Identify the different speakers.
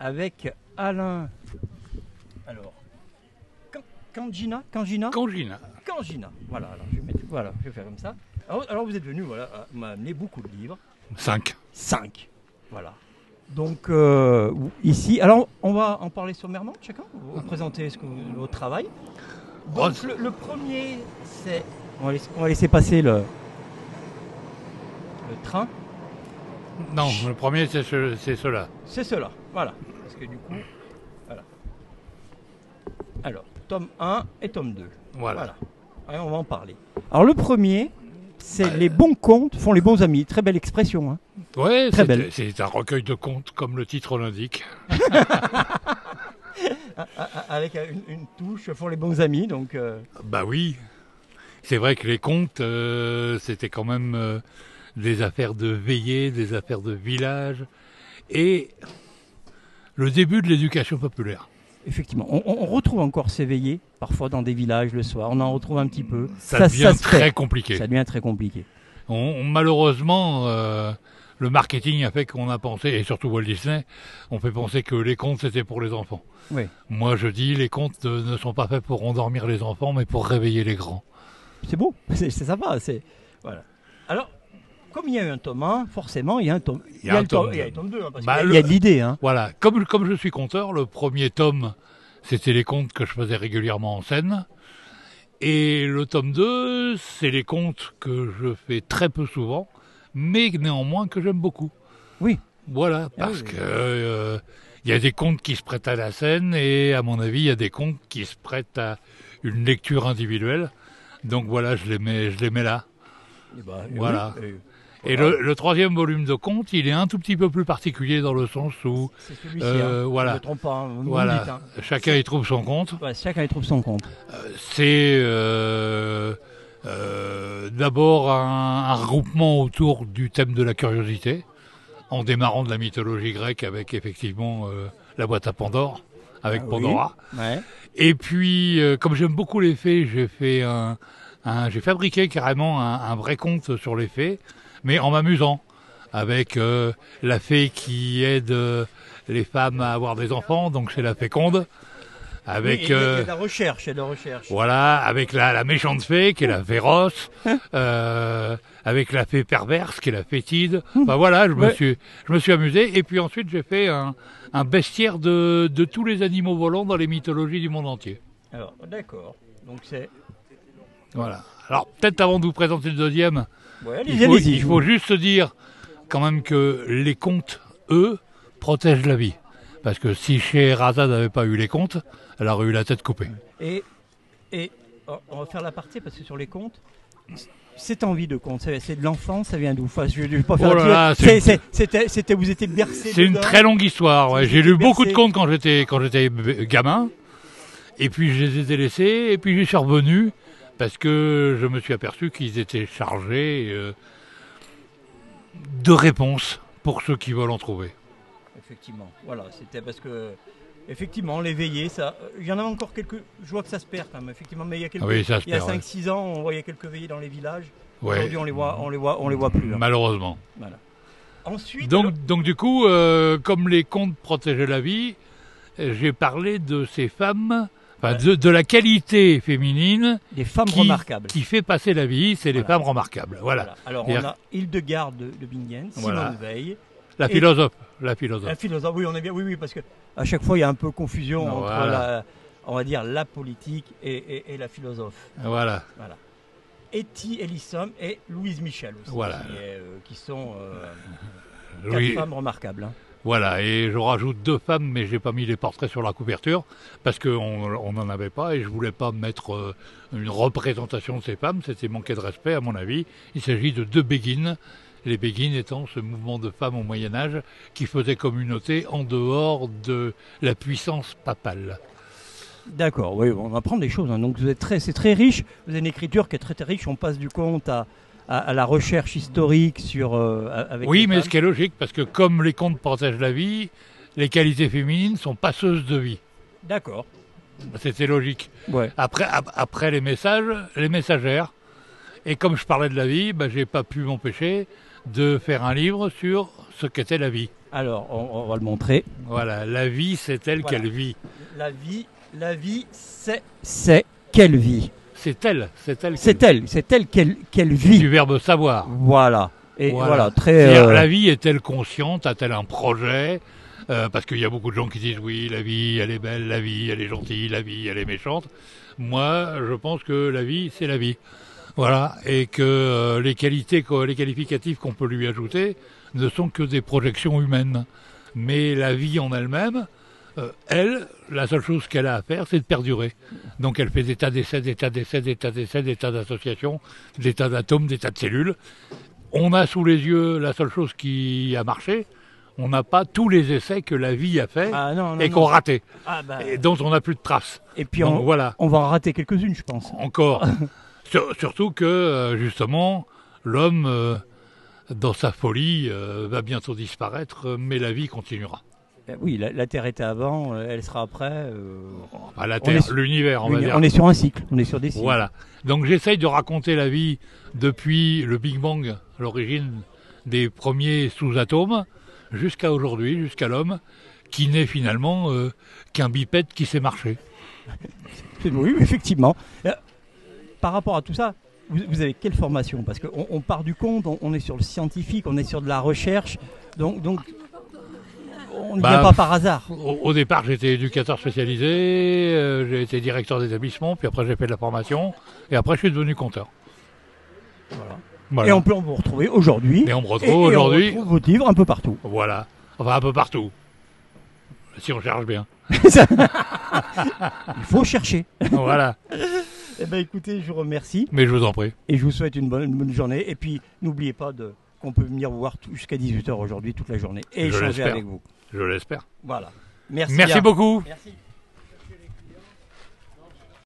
Speaker 1: Avec Alain. Alors, Kangina. Voilà, alors je vais faire comme ça. Alors vous êtes venu, voilà, m'a amené beaucoup de livres.
Speaker 2: 5.
Speaker 1: Voilà. Donc ici, alors on va en parler sommairement chacun. Vous présenter votre travail. Donc le premier, c'est, on va laisser passer le train.
Speaker 2: Non, le premier c'est cela.
Speaker 1: C'est cela, voilà. Parce que du coup, voilà. Alors, tome 1 et tome 2. Voilà. Alors, on va en parler. Alors, le premier, c'est les bons contes font les bons amis. Très belle expression. Hein.
Speaker 2: Oui,
Speaker 1: très belle.
Speaker 2: C'est un recueil de contes, comme le titre l'indique.
Speaker 1: Avec une touche, font les bons amis. Donc,
Speaker 2: Bah oui. C'est vrai que les contes, c'était quand même des affaires de veillée, des affaires de village. Et le début de l'éducation populaire.
Speaker 1: Effectivement, on retrouve encore ces veillées, parfois dans des villages le soir, on en retrouve un petit peu.
Speaker 2: Ça devient très compliqué.
Speaker 1: Ça devient très compliqué.
Speaker 2: Malheureusement, le marketing a fait qu'on a pensé, et surtout Walt Disney, on fait penser que les contes c'était pour les enfants.
Speaker 1: Oui.
Speaker 2: Moi je dis, les contes ne sont pas faits pour endormir les enfants, mais pour réveiller les grands.
Speaker 1: C'est beau, c'est sympa. Voilà. Alors, comme il y a eu un tome 1, forcément, il y a un tome 2. Il y a un tome 2, hein, parce qu'il y a de l'idée. Hein.
Speaker 2: Voilà, comme je suis conteur, le premier tome, c'était les contes que je faisais régulièrement en scène. Et le tome 2, c'est les contes que je fais très peu souvent, mais néanmoins que j'aime beaucoup.
Speaker 1: Oui.
Speaker 2: Voilà, parce que y a des contes qui se prêtent à la scène, et à mon avis, il y a des contes qui se prêtent à une lecture individuelle. Donc voilà, je les mets là. Voilà. Oui, et le troisième volume de contes, il est un tout petit peu plus particulier dans le sens où,
Speaker 1: c'est celui-ci,
Speaker 2: voilà,
Speaker 1: je ne me trompe pas, hein,
Speaker 2: voilà,
Speaker 1: dites, hein.
Speaker 2: Chacun y trouve son compte.
Speaker 1: Ouais, chacun y trouve son compte.
Speaker 2: C'est d'abord un regroupement autour du thème de la curiosité, en démarrant de la mythologie grecque avec effectivement la boîte à Pandore, avec Pandora.
Speaker 1: Oui. Ouais.
Speaker 2: Et puis, comme j'aime beaucoup les fées, j'ai fabriqué carrément un vrai conte sur les fées, mais en m'amusant, avec la fée qui aide les femmes à avoir des enfants, donc c'est la féconde. Avec,
Speaker 1: il y a de la recherche,
Speaker 2: Voilà, avec la méchante fée qui est la féroce, avec la fée perverse qui est la fétide. Enfin voilà, je me suis amusé. Et puis ensuite j'ai fait un bestiaire de tous les animaux volants dans les mythologies du monde entier.
Speaker 1: Alors d'accord, donc c'est...
Speaker 2: Voilà. Alors peut-être avant de vous présenter le deuxième,
Speaker 1: il
Speaker 2: faut juste dire quand même que les contes, eux, protègent la vie. Parce que si Scheherazade n'avait pas eu les contes, elle aurait eu la tête coupée.
Speaker 1: Et on va faire l'aparté parce que sur les contes, cette envie de conte, c'est de l'enfance, ça vient d'où? Enfin, je vais pas faire vous étiez bercé.
Speaker 2: C'est une très longue histoire. Ouais. J'ai lu beaucoup de contes quand j'étais gamin, et puis je les ai délaissés, et puis j'y suis revenu parce que je me suis aperçu qu'ils étaient chargés de réponses pour ceux qui veulent en trouver.
Speaker 1: Effectivement, voilà, c'était parce que effectivement les veillées, ça, il y en a encore quelques, je vois que ça se perd quand même, effectivement, mais il y a quelques, il y a 5-6 ans, on voyait quelques veillées dans les villages. Ouais. Aujourd'hui, on les voit plus. Là.
Speaker 2: Malheureusement.
Speaker 1: Voilà. Ensuite,
Speaker 2: donc du coup, comme les contes protégeaient la vie, j'ai parlé de ces femmes, enfin de la qualité féminine,
Speaker 1: des femmes remarquables,
Speaker 2: qui fait passer la vie, c'est les femmes remarquables. Voilà.
Speaker 1: Alors on a Hildegarde de Bingen, Simone Veil.
Speaker 2: La philosophe.
Speaker 1: La philosophe, oui, on est bien, oui, parce que à chaque fois il y a un peu confusion entre on va dire la politique et la philosophe.
Speaker 2: Voilà.
Speaker 1: Etty Ellison et Louise Michel aussi, qui sont 4 femmes remarquables. Hein.
Speaker 2: Voilà, et je rajoute 2 femmes, mais j'ai pas mis les portraits sur la couverture parce qu'on n'en avait pas et je voulais pas mettre une représentation de ces femmes, c'était manquer de respect à mon avis. Il s'agit de 2 béguines. Les béguines étant ce mouvement de femmes au Moyen-Âge qui faisait communauté en dehors de la puissance papale.
Speaker 1: D'accord, oui, on apprend des choses. Hein. Donc c'est très riche. Vous avez une écriture qui est très riche. On passe du conte à à la recherche historique sur avec
Speaker 2: oui,
Speaker 1: les
Speaker 2: mais
Speaker 1: femmes.
Speaker 2: ce qui est logique, parce que comme les contes protègent la vie, les qualités féminines sont passeuses de vie.
Speaker 1: D'accord.
Speaker 2: C'était logique.
Speaker 1: Ouais.
Speaker 2: Après les messages, les messagères. Et comme je parlais de la vie, j'ai pas pu m'empêcher de faire un livre sur ce qu'était la vie.
Speaker 1: Alors, on va le montrer.
Speaker 2: Voilà, la vie, c'est telle qu'elle vit.
Speaker 1: La vie, c'est quelle vie.
Speaker 2: C'est elle
Speaker 1: qu'elle vit.
Speaker 2: Du verbe savoir.
Speaker 1: Voilà. Et voilà,
Speaker 2: La vie est-elle consciente, a-t-elle un projet parce qu'il y a beaucoup de gens qui disent oui, la vie, elle est belle, la vie, elle est gentille, la vie, elle est méchante. Moi, je pense que la vie, c'est la vie. Voilà, et que les qualificatifs qu'on peut lui ajouter ne sont que des projections humaines. Mais la vie en elle-même, elle, la seule chose qu'elle a à faire, c'est de perdurer. Donc elle fait des tas d'essais, des tas d'associations, des tas d'atomes, des tas de cellules. On a sous les yeux la seule chose qui a marché. On n'a pas tous les essais que la vie a fait qu'on raté. Et dont on n'a plus de traces.
Speaker 1: Et puis on va en rater quelques-unes, je pense.
Speaker 2: Encore. Surtout que, justement, l'homme, dans sa folie, va bientôt disparaître, mais la vie continuera.
Speaker 1: Oui, la Terre était avant, elle sera après.
Speaker 2: La Terre, l'univers, on va dire.
Speaker 1: On est sur un cycle, on est sur des cycles.
Speaker 2: Voilà. Donc j'essaye de raconter la vie depuis le Big Bang, l'origine des premiers sous-atomes, jusqu'à aujourd'hui, jusqu'à l'homme, qui n'est finalement qu'un bipède qui sait marcher.
Speaker 1: Oui, effectivement. Par rapport à tout ça, vous avez quelle formation? Parce qu'on part du conte, on est sur le scientifique, on est sur de la recherche, donc on ne vient pas par hasard.
Speaker 2: Au départ, j'étais éducateur spécialisé, j'ai été directeur d'établissement, puis après j'ai fait de la formation, et après je suis devenu conteur. Voilà.
Speaker 1: Et on peut vous retrouver aujourd'hui.
Speaker 2: Et on me retrouve aujourd'hui.
Speaker 1: On retrouve vos livres un peu partout.
Speaker 2: Voilà, enfin un peu partout, si on cherche bien.
Speaker 1: Il faut chercher.
Speaker 2: Voilà.
Speaker 1: Eh bien écoutez, je vous remercie.
Speaker 2: Mais je vous en prie.
Speaker 1: Et je vous souhaite une bonne journée. Et puis n'oubliez pas qu'on peut venir vous voir jusqu'à 18h aujourd'hui, toute la journée, et échanger avec vous.
Speaker 2: Je l'espère.
Speaker 1: Voilà. Merci
Speaker 2: beaucoup.
Speaker 1: Merci.